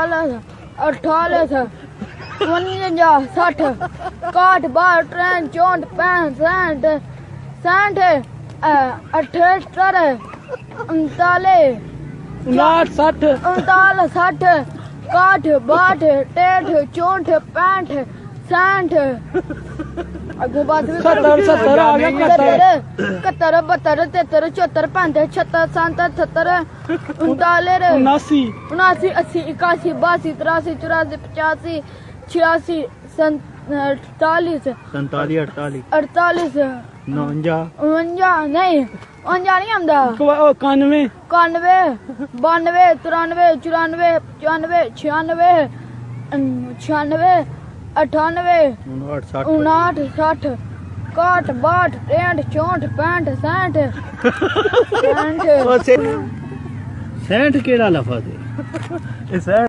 48 59 60 61 62 63 64 65 68 39 60 60 69 60 61 62 63 64 65 60 अगो बात 70 70 आ गया 71 72 73 74 75 76 77 78 79 80 81 82 83 84 85 86 47 48 49 नहीं 49 नहीं आंदा 91 92 93 94 95 96 96 98 59 60 61 62 63 64 65 60 ਕਿਹੜਾ ਲਫ਼ਜ਼ ਹੈ?